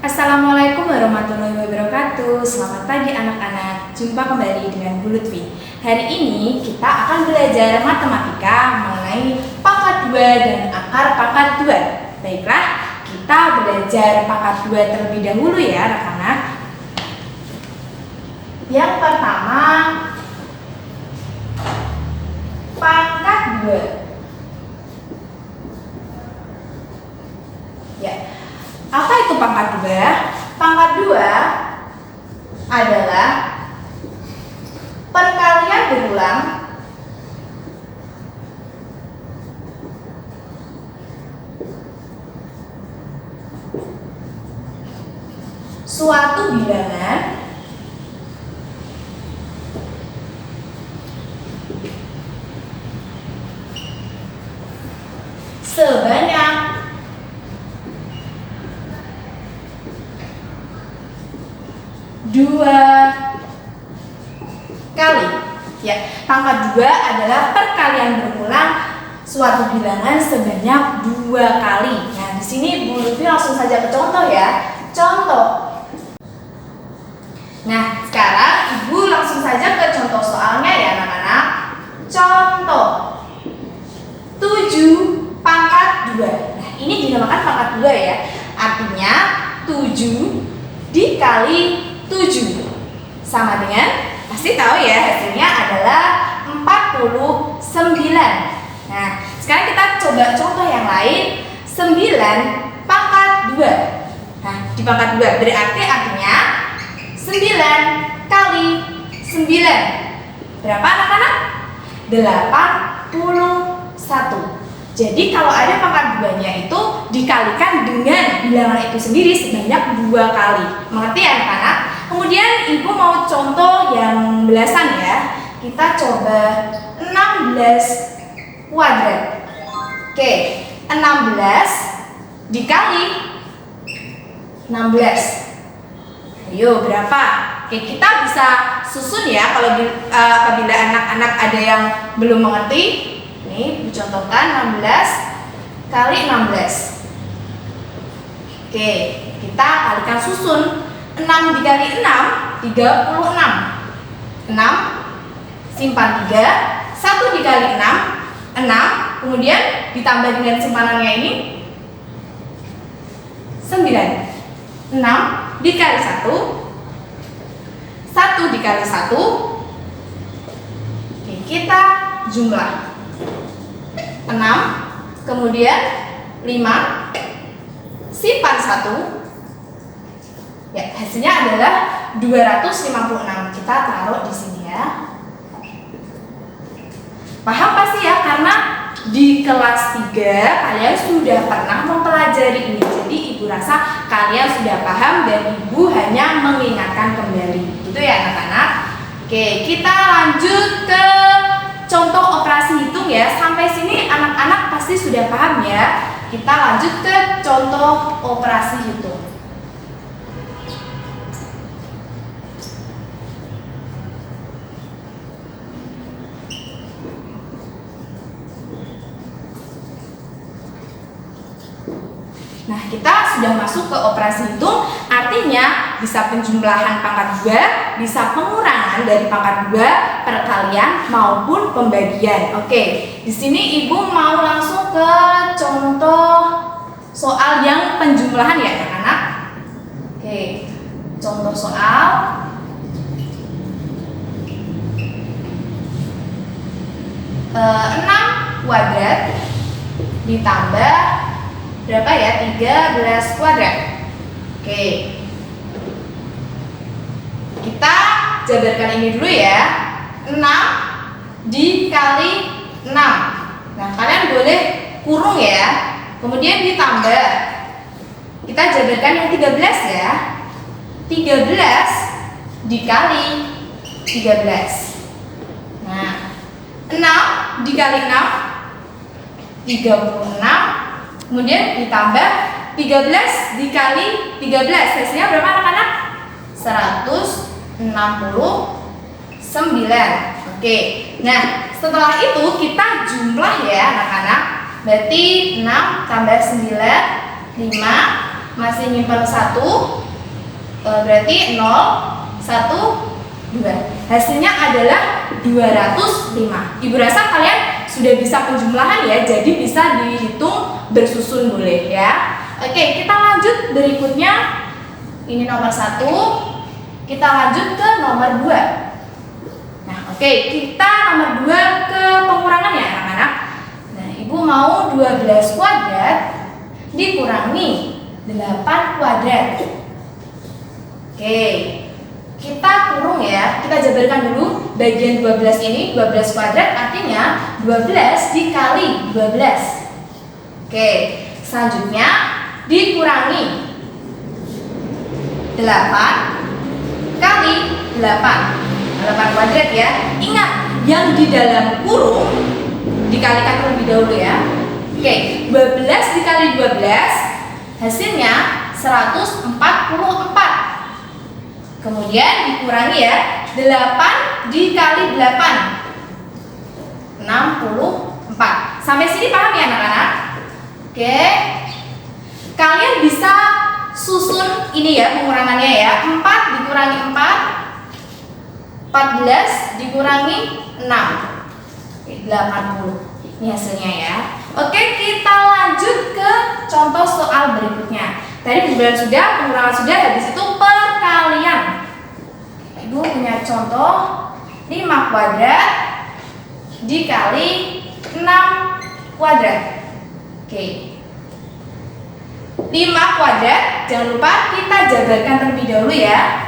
Assalamualaikum warahmatullahi wabarakatuh. Selamat pagi anak-anak. Jumpa kembali dengan Bu Lutfi. Hari ini kita akan belajar matematika mengenai pangkat 2 dan akar pangkat 2. Baiklah, kita belajar pangkat 2 terlebih dahulu ya anak-anak. Yang pertama, pangkat 2. Ya. Apa itu pangkat 2? Pangkat 2 adalah perkalian berulang suatu bilangan sebanyak dua kali. Ya, pangkat 2 adalah perkalian berulang suatu bilangan sebanyak 2 kali. Nah, di sini Bu Lutfi langsung saja ke contoh ya. Contoh. Nah, sekarang Ibu langsung saja ke contoh soalnya ya anak-anak. Contoh 7 pangkat 2. Nah, ini dinamakan pangkat 2 ya. Artinya 7 dikali 7 sama dengan, pasti tahu ya, hasilnya adalah 49. Nah, sekarang kita coba contoh yang lain. 9 pangkat 2. Nah, di pangkat 2 berarti artinya 9 kali 9. Berapa anak-anak? 81. Jadi kalau ada pangkat 2-nya itu dikalikan dengan bilangan itu sendiri sebanyak 2 kali. Mengerti ya anak-anak? Kemudian Ibu mau contoh yang belasan ya. Kita coba 16 kuadrat. Oke, 16 dikali 16. Ayo, berapa? Oke, kita bisa susun ya kalau apabila anak-anak ada yang belum mengerti. Nih, dicontohkan 16 kali 16. Oke, kita kalikan susun. 6 dikali 6, 36. 6, simpan 3. 1 dikali 6, 6. Kemudian ditambah dengan simpanannya ini 9. 6 dikali 1, 1 dikali 1. Oke, kita jumlah 6, kemudian 5, simpan 1. Ya, hasilnya adalah 256. Kita taruh di sini ya. Paham pasti ya, karena di kelas 3 kalian sudah pernah mempelajari ini. Jadi Ibu rasa kalian sudah paham dan Ibu hanya mengingatkan kembali. Gitu ya anak-anak. Oke, kita lanjut ke contoh operasi hitung ya. Sampai sini anak-anak pasti sudah paham ya. Kita lanjut ke contoh operasi hitung. Nah, kita sudah masuk ke operasi hitung, artinya bisa penjumlahan pangkat 2, bisa pengurangan dari pangkat 2, perkalian maupun pembagian. Oke, di sini Ibu mau langsung ke contoh soal yang penjumlahan ya anak-anak. Oke, contoh soal. Enam kuadrat ditambah berapa ya? 13 kuadrat. Oke. Kita jabarkan ini dulu ya. 6 dikali 6. Nah, kalian boleh kurung ya. Kemudian ditambah. Kita jabarkan yang 13 ya. 13 dikali 13. Nah, 6 dikali 6 36. Kemudian ditambah 13 dikali 13. Hasilnya berapa anak-anak? 169. Oke. Nah, setelah itu kita jumlah ya anak-anak. Berarti 6 tambah 9, 5, masih nyimpan 1, berarti 0, 1, 2. Hasilnya adalah 205. Ibu rasa kalian sudah bisa penjumlahan ya, jadi bisa dihitung bersusun boleh ya. Oke, kita lanjut berikutnya. Ini nomor 1. Kita lanjut ke nomor 2. Nah, oke, kita nomor 2 ke pengurangan ya anak-anak. Nah, ibu mau 12 kuadrat dikurangi 8 kuadrat. Oke, kita kurung ya, kita jabarkan dulu bagian 12 ini. 12 kuadrat artinya 12 dikali 12. Oke, selanjutnya dikurangi 8 kali 8. 8 kuadrat ya. Ingat, yang di dalam kurung dikalikan terlebih dahulu ya. Oke, 12 dikali 12 hasilnya 144. Kemudian dikurangi ya, 8 dikali 8 64. Sampai sini paham ya anak-anak? Oke, kalian bisa susun ini ya pengurangannya ya. 4 dikurangi 4, 14 dikurangi 6, 80. Ini hasilnya ya. Oke, kita lanjut ke contoh soal berikutnya. Tadi pembagian sudah, pengurangan sudah, habis itu perkalian. Ibu punya contoh 5 kuadrat dikali 6 kuadrat. Oke, 5 kuadrat, jangan lupa kita jabarkan terlebih dahulu ya.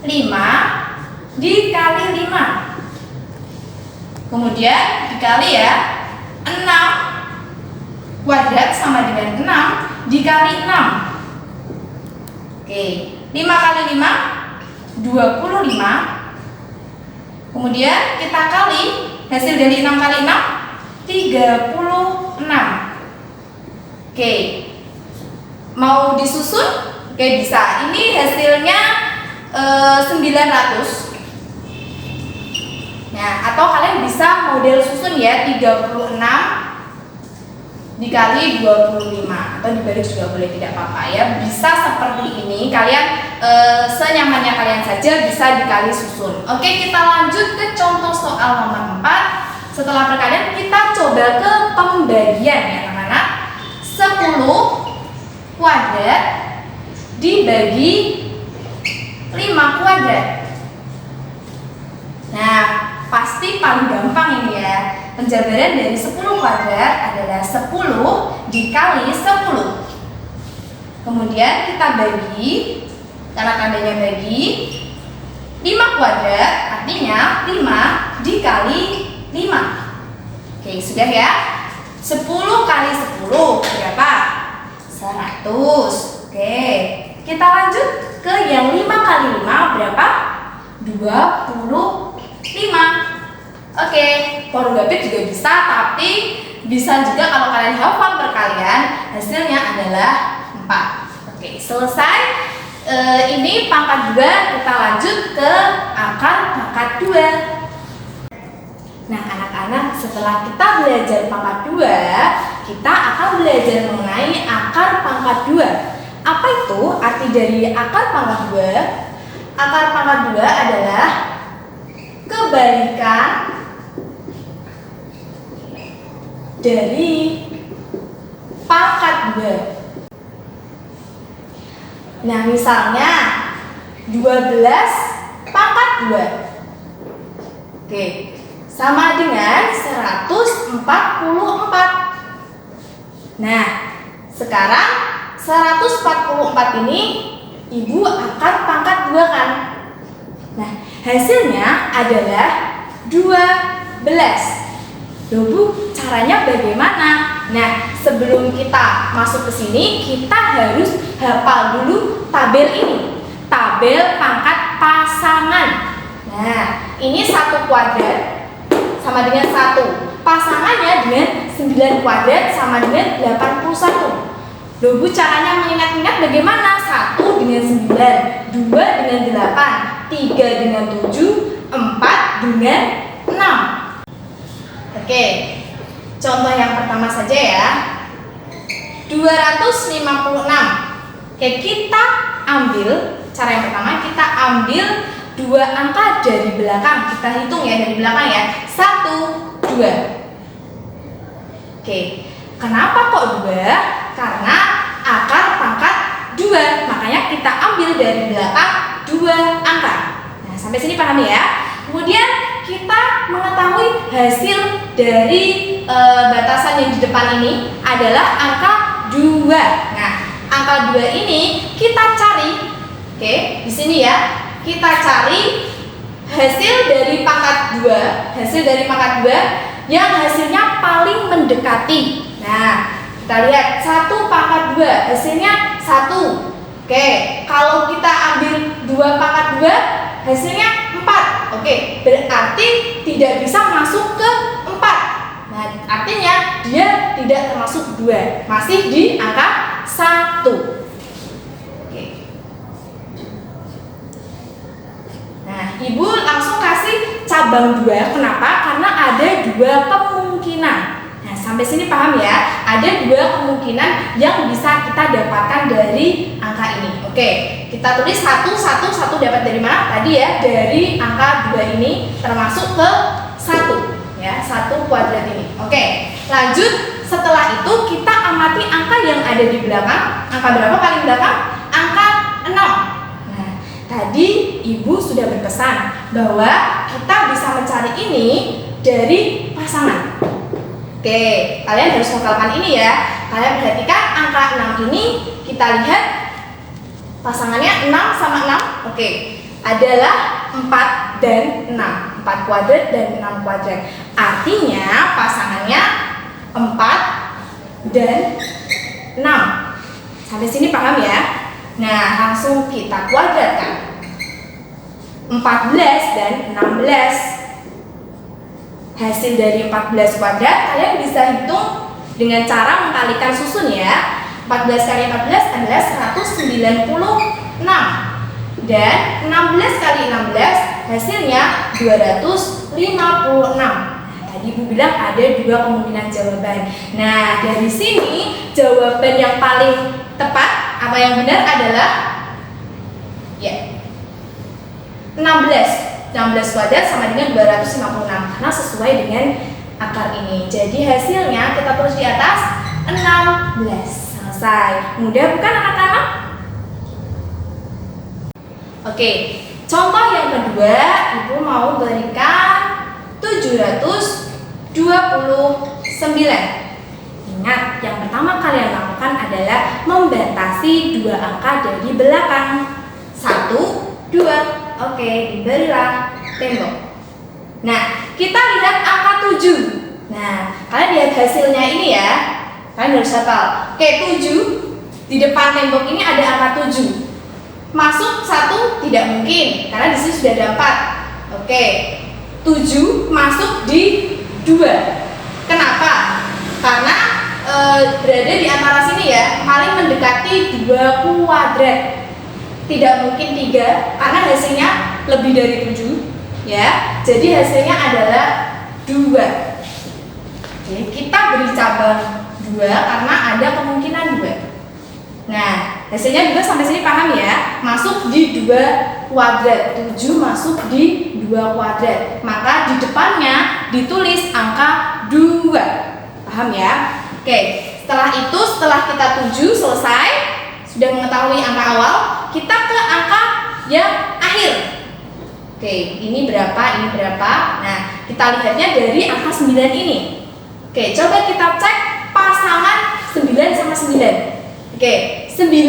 5 dikali 5, kemudian dikali ya 6 kuadrat sama dengan 6 dikali 6. Oke, 5 kali 5 25. Kemudian kita kali hasil dari 6 kali 6 36. Oke, mau disusun? Oke, bisa. Ini hasilnya 900. Nah, atau kalian bisa model susun ya, 36 dikali 25 atau dibalik juga boleh, tidak apa-apa ya. Bisa seperti ini, kalian senyamannya kalian saja, bisa dikali susun. Oke, kita lanjut ke contoh soal nomor 4. Setelah perkalian kita coba ke pembagian ya anak-anak. 10 kuadrat dibagi 5 kuadrat. Nah, pasti paling gampang ini ya. Penjabaran dari 10 kuadrat adalah 10 dikali 10. Kemudian kita bagi, karena tandanya bagi, 5 kuadrat artinya 5 dikali 5. Oke, sudah ya. 10 kali 10 berapa? 100. Oke, kita lanjut ke yang 5 kali 5 berapa? 25. Oke, porugapit juga bisa, tapi bisa juga kalau kalian hafal perkalian, hasilnya adalah 4. Oke, selesai. Ini pangkat 2, kita lanjut ke akar pangkat 2. Nah, anak-anak, setelah kita belajar pangkat 2, kita akan belajar mengenai akar pangkat 2. Apa itu arti dari akar pangkat 2? Akar pangkat 2 adalah kebalikan dari pangkat 2. Nah, misalnya 12 pangkat 2. Oke, sama dengan 144. Nah, sekarang 144 ini ibu akan pangkat 2 kan? Nah, hasilnya adalah 12. Loh Bu, caranya bagaimana? Nah, sebelum kita masuk ke sini, kita harus hafal dulu tabel ini. Tabel pangkat pasangan. Nah, ini 1 kuadrat sama dengan 1. Pasangannya dengan 9 kuadrat sama dengan 81. Loh Bu, caranya mengingat-ingat bagaimana? 1 dengan 9, 2 dengan 8, 3 dengan 7, 4 dengan 6. Oke, contoh yang pertama saja ya. 256. Oke, kita ambil cara yang pertama, kita ambil 2 angka dari belakang. Kita hitung ya dari belakang ya. 1, 2. Oke, kenapa kok 2? Karena akar pangkat 2. Makanya kita ambil dari belakang 2 angka. Nah, sampai sini paham ya? Kemudian kita mengetahui hasil dari batasan yang di depan ini adalah angka 2. Nah, angka 2 ini kita cari. Oke, di sini ya. Kita cari hasil dari pangkat 2, hasil dari pangkat 2 yang hasilnya paling mendekati. Nah, kita lihat 1 pangkat 2, hasilnya 1. Oke, kalau kita ambil 2 pangkat 2, hasilnya 4. Oke, berarti tidak bisa masuk ke 4. Nah, artinya dia tidak termasuk 2, masih di angka 1. Nah, Ibu langsung kasih cabang 2. Kenapa? Karena ada 2 kemungkinan. Nah, sampai sini paham ya? Ada 2 kemungkinan yang bisa kita dapatkan dari angka ini. Oke, kita tulis 1 dapat dari mana? Tadi ya, dari angka 2 ini termasuk ke 1. Ya, 1 kuadrat ini. Oke, lanjut. Setelah itu kita amati angka yang ada di belakang. Angka berapa paling belakang? Angka 6. Tadi Ibu sudah berpesan bahwa kita bisa mencari ini dari pasangan. Oke, kalian harus hafalkan ini ya. Kalian perhatikan angka 6 ini, kita lihat pasangannya 6 sama 6. Oke, adalah 4 dan 6. 4 kuadrat dan 6 kuadrat. Artinya pasangannya 4 dan 6. Sampai sini paham ya? Nah, langsung kita kuadratkan. 14 dan 16. Hasil dari 14 kuadrat kalian bisa hitung dengan cara mengkalikan susun ya. 14 kali 14 adalah 196. Dan 16 kali 16 hasilnya 256. Tadi Ibu bilang ada 2 kemungkinan jawaban. Nah, dari sini jawaban yang paling tepat, apa yang benar adalah ya 16 kuadrat sama dengan 256 karena sesuai dengan akar ini. Jadi hasilnya kita tulis di atas 16. Selesai. Mudah bukan anak-anak? Oke, contoh yang kedua, Ibu mau berikan 729. Ingat, yang pertama kalian lakukan adalah membatasi 2 angka dari belakang. 1, 2. Oke, diberilah tembok. Nah, kita lihat angka 7. Nah, kalian lihat hasilnya ini ya. Kalian harus hafal. Oke, 7 di depan tembok ini ada angka 7. Masuk 1 tidak mungkin karena di sini sudah ada 4. Oke. 7 masuk di 2. Kenapa? Karena berada di antara sini ya, paling mendekati 2 kuadrat. Tidak mungkin 3 karena hasilnya lebih dari 7 ya. Jadi hasilnya adalah 2. Oke, kita beri cabang 2 karena ada kemungkinan 2. Nah, hasilnya juga sampai sini paham ya? Masuk di 2 kuadrat. 7 masuk di 2 kuadrat. Maka di depannya ditulis angka 2. Paham ya? Oke, setelah itu setelah kita 7 selesai, sudah mengetahui angka awal, kita ke angka yang akhir. Oke, ini berapa, ini berapa. Nah, kita lihatnya dari angka 9 ini. Oke, coba kita cek pasangan 9 sama 9. Oke, 9.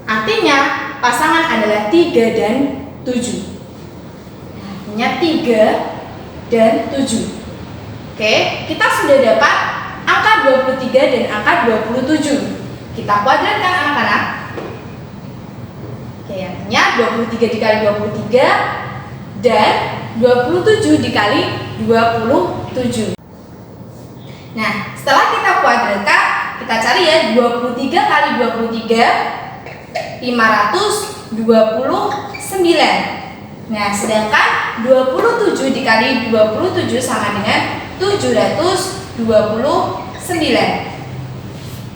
Artinya pasangan adalah 3 dan 7. Artinya 3 dan 7. Oke, kita sudah dapat angka 23 dan angka 27. Kita kuadratkan anak-anak. Oke, artinya 23 dikali 23 dan 27 dikali 27. Nah, setelah kita kuadratkan, kita cari ya 23 kali 23 529. Nah, sedangkan 27 dikali 27 sama dengan 729.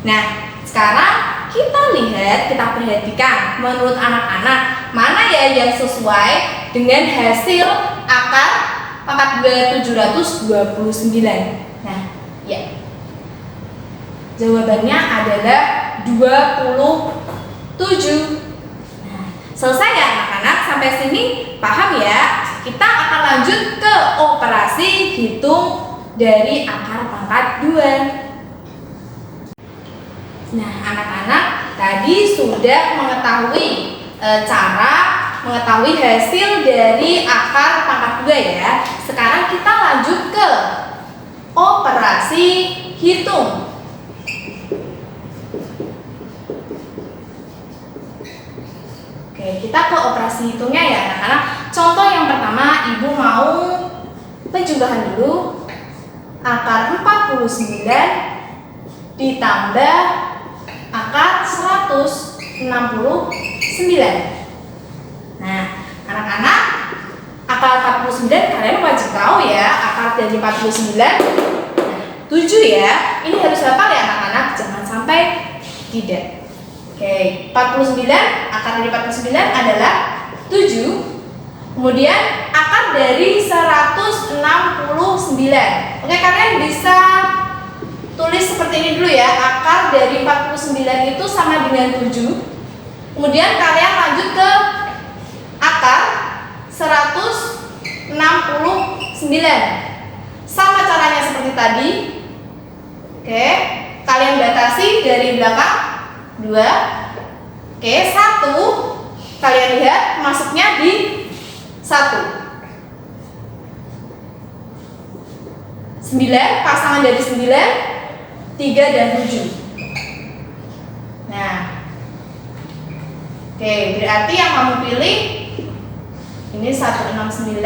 Nah, sekarang kita lihat, kita perhatikan menurut anak-anak mana ya yang sesuai dengan hasil akar pangkat 2 729. Nah, ya. Jawabannya adalah 27. Nah, selesai ya anak-anak, sampai sini paham ya? Kita akan lanjut ke operasi hitung dari akar pangkat 2. Nah, anak-anak tadi sudah mengetahui cara mengetahui hasil dari akar pangkat 2 ya. Sekarang kita lanjut ke operasi hitung. Oke, kita ke operasi hitungnya ya anak-anak. Contoh yang pertama, ibu mau penjumlahan dulu. Akar 49 ditambah akar 169. Nah, anak-anak, akar 49 kalian wajib tahu ya. Akar dari 49, nah, 7 ya. Ini harus hafal ya anak-anak, jangan sampai tidak. Oke, 49, akar dari 49 adalah 7. Kemudian akar dari 169. Oke, kalian bisa tulis seperti ini dulu ya. Akar dari 49 itu sama dengan 7. Kemudian kalian lanjut ke akar 169. Sama caranya seperti tadi. Oke, kalian batasi dari belakang 2. Oke, 1 kalian lihat masuknya di 1. 9 pasangan dari 9, 3 dan 7. Nah, oke, berarti yang kamu pilih ini 169,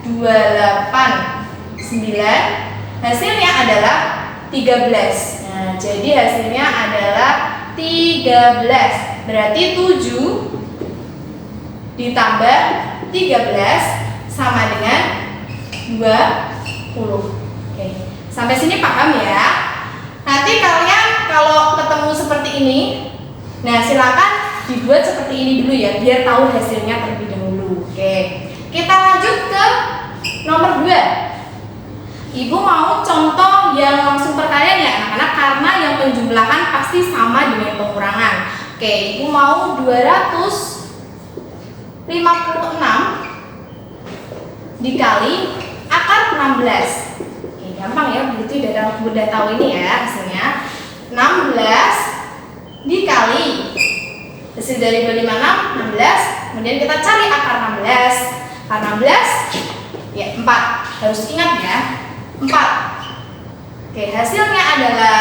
289. Hasilnya adalah 13. Nah, jadi hasilnya adalah 13. Berarti 7 ditambah 13 sama dengan 20. Oke, sampai sini paham ya? Nanti kalian kalau ketemu seperti ini, nah silakan dibuat seperti ini dulu ya, biar tahu hasilnya terlebih dahulu. Oke, kita lanjut ke nomor 2. Ibu mau contoh yang langsung perkalian ya anak-anak, karena yang penjumlahan pasti sama dengan pengurangan. Oke, ibu mau 256 dikali akar 16. Oke, gampang ya, begitu udah tahu ini ya hasilnya. 16 dikali hasil dari 256, 16. Kemudian kita cari akar 16. Akar 16 ya 4. Harus ingat ya, 4. Oke, hasilnya adalah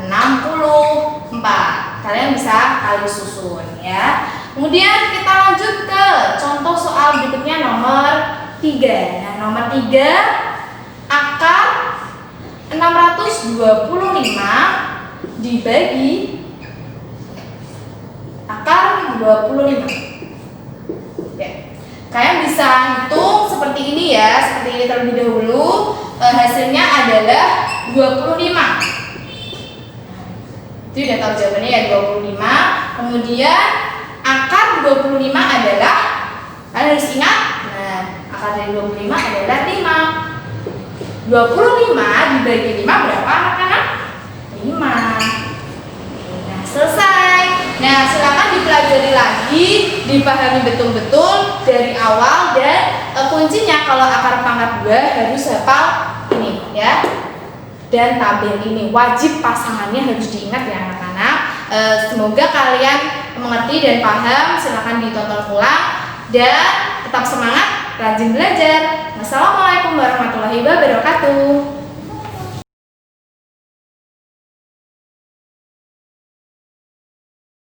64. Kalian bisa kali susun ya. Kemudian kita lanjut ke contoh soal berikutnya nomor 3. Nah, nomor 3, akar 625 dibagi akar 25. Ya. Kalian bisa hitung seperti ini ya, seperti ini terlebih dahulu. Hasilnya adalah 25. Itu udah tahu jawabannya ya, 25. Kemudian akar 25 adalah, kalian harus ingat, nah akar dari 25 adalah 5. 25 dibagi 5 berapa anak-anak? 5. Nah, selesai. Nah, silakan dipelajari lagi, dipahami betul-betul dari awal, dan kuncinya kalau akar pangkat 2 harus hafal ini ya. Dan tabel ini wajib pasangannya harus diingat ya anak-anak. Semoga kalian mengerti dan paham. Silakan ditonton ulang dan tetap semangat, rajin belajar. Wassalamualaikum warahmatullahi wabarakatuh.